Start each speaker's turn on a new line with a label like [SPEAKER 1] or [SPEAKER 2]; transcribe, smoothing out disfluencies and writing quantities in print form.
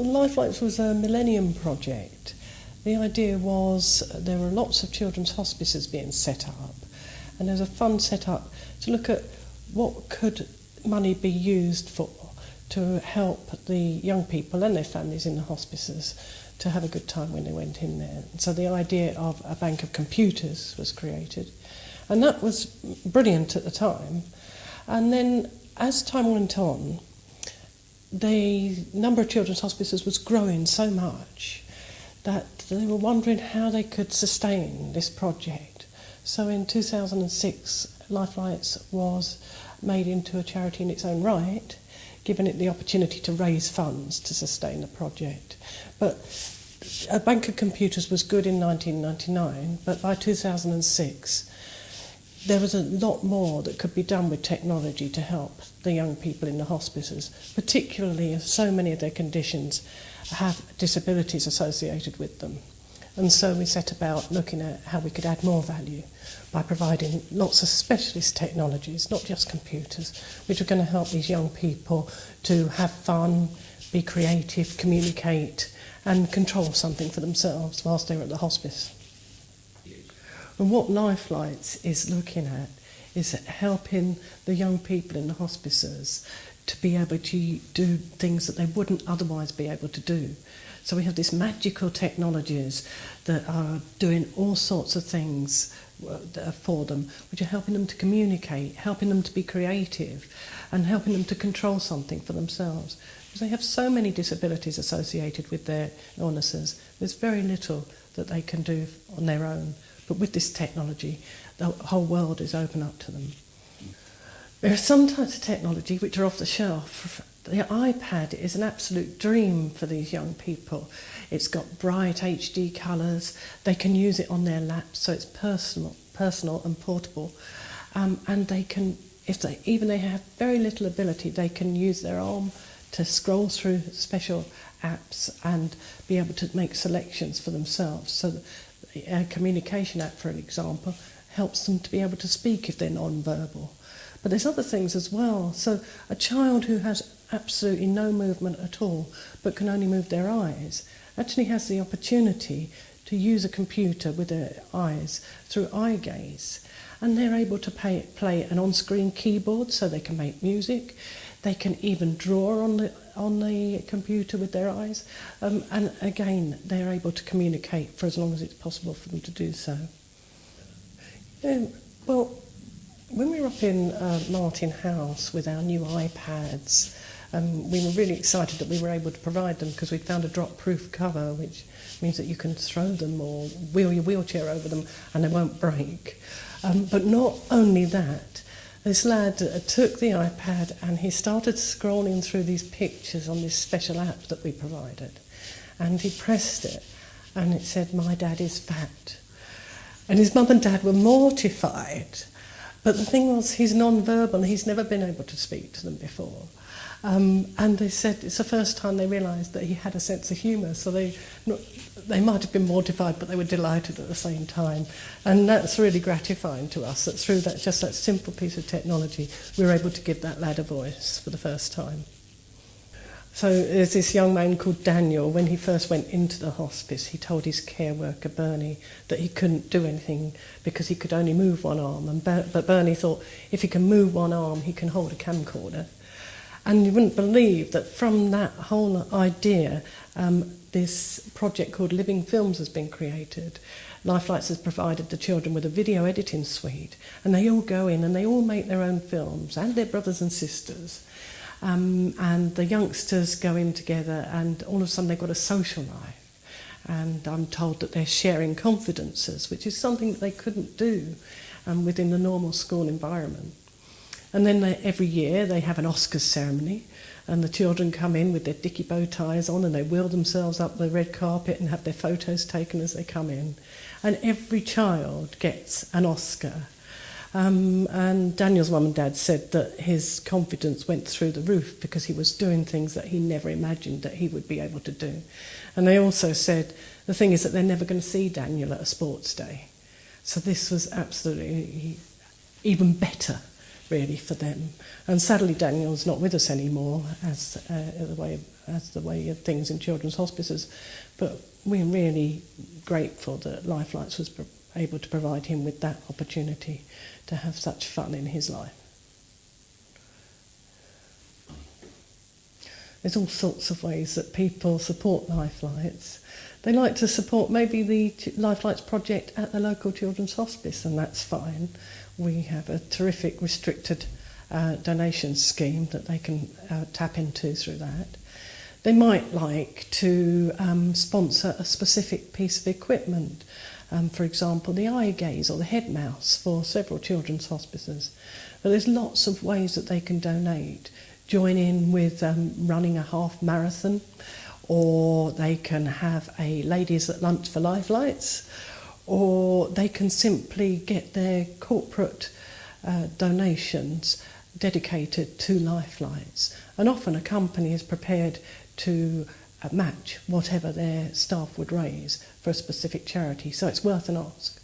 [SPEAKER 1] Lifelites was a millennium project. The idea was there were lots of children's hospices being set up, and there was a fund set up to look at what could money be used for to help the young people and their families in the hospices to have a good time when they went in there. So the idea of a bank of computers was created, and that was brilliant at the time. And then as time went on, the number of children's hospices was growing so much that they were wondering how they could sustain this project. So in 2006, Lifelites was made into a charity in its own right, giving it the opportunity to raise funds to sustain the project. But a bank of computers was good in 1999, but by 2006, there was a lot more that could be done with technology to help the young people in the hospices, particularly as so many of their conditions have disabilities associated with them. And so we set about looking at how we could add more value by providing lots of specialist technologies, not just computers, which are going to help these young people to have fun, be creative, communicate, and control something for themselves whilst they're at the hospice. And what Lifelites is looking at is helping the young people in the hospices to be able to do things that they wouldn't otherwise be able to do. So we have these magical technologies that are doing all sorts of things for them, which are helping them to communicate, helping them to be creative, and helping them to control something for themselves. Because they have so many disabilities associated with their illnesses, there's very little that they can do on their own. But with this technology, the whole world is open up to them. There are some types of technology which are off the shelf. The iPad is an absolute dream for these young people. It's got bright HD colours. They can use it on their laps, so it's personal and portable. And they can, if they have very little ability, they can use their arm to scroll through special apps and be able to make selections for themselves. So a communication app, for an example, helps them to be able to speak if they're non-verbal. But there's other things as well. So a child who has absolutely no movement at all but can only move their eyes actually has the opportunity to use a computer with their eyes through eye gaze. And they're able to play an on-screen keyboard so they can make music. They can even draw on the computer with their eyes. And again, they're able to communicate for as long as it's possible for them to do so. Well, when we were up in Martin House with our new iPads, we were really excited that we were able to provide them because we'd found a drop-proof cover, which means that you can throw them or wheel your wheelchair over them and they won't break. But not only that, this lad took the iPad and he started scrolling through these pictures on this special app that we provided. And he pressed it and it said, "My dad is fat." And his mum and dad were mortified. But the thing was, he's non-verbal, he's never been able to speak to them before. And they said it's the first time they realised that he had a sense of humour, so they might have been mortified, but they were delighted at the same time. And that's really gratifying to us, that through that simple piece of technology, we were able to give that lad a voice for the first time. So there's this young man called Daniel. When he first went into the hospice, he told his care worker, Bernie, that he couldn't do anything because he could only move one arm. But Bernie thought, if he can move one arm, he can hold a camcorder. And you wouldn't believe that from that whole idea, this project called Living Films has been created. Lifelites has provided the children with a video editing suite, and they all go in and they all make their own films, and their brothers and sisters. And the youngsters go in together, and all of a sudden they've got a social life. And I'm told that they're sharing confidences, which is something that they couldn't do within the normal school environment. And then every year they have an Oscars ceremony, and the children come in with their dicky bow ties on and they wheel themselves up the red carpet and have their photos taken as they come in. And every child gets an Oscar. And Daniel's mum and dad said that his confidence went through the roof because he was doing things that he never imagined that he would be able to do. And they also said the thing is that they're never going to see Daniel at a sports day. So this was absolutely even better really for them. And sadly, Daniel's not with us anymore as the way of things in children's hospices. But we're really grateful that Lifelites was able to provide him with that opportunity to have such fun in his life. There's all sorts of ways that people support Lifelites. They like to support maybe the Lifelites project at the local children's hospice, and that's fine. We have a terrific restricted donation scheme that they can tap into through that. They might like to sponsor a specific piece of equipment, for example, the eye gaze or the head mouse for several children's hospices. But there's lots of ways that they can donate. Join in with running a half marathon, or they can have a ladies at lunch for Lifelites, or they can simply get their corporate donations dedicated to Lifelites. And often a company is prepared to match whatever their staff would raise for a specific charity, so it's worth an ask.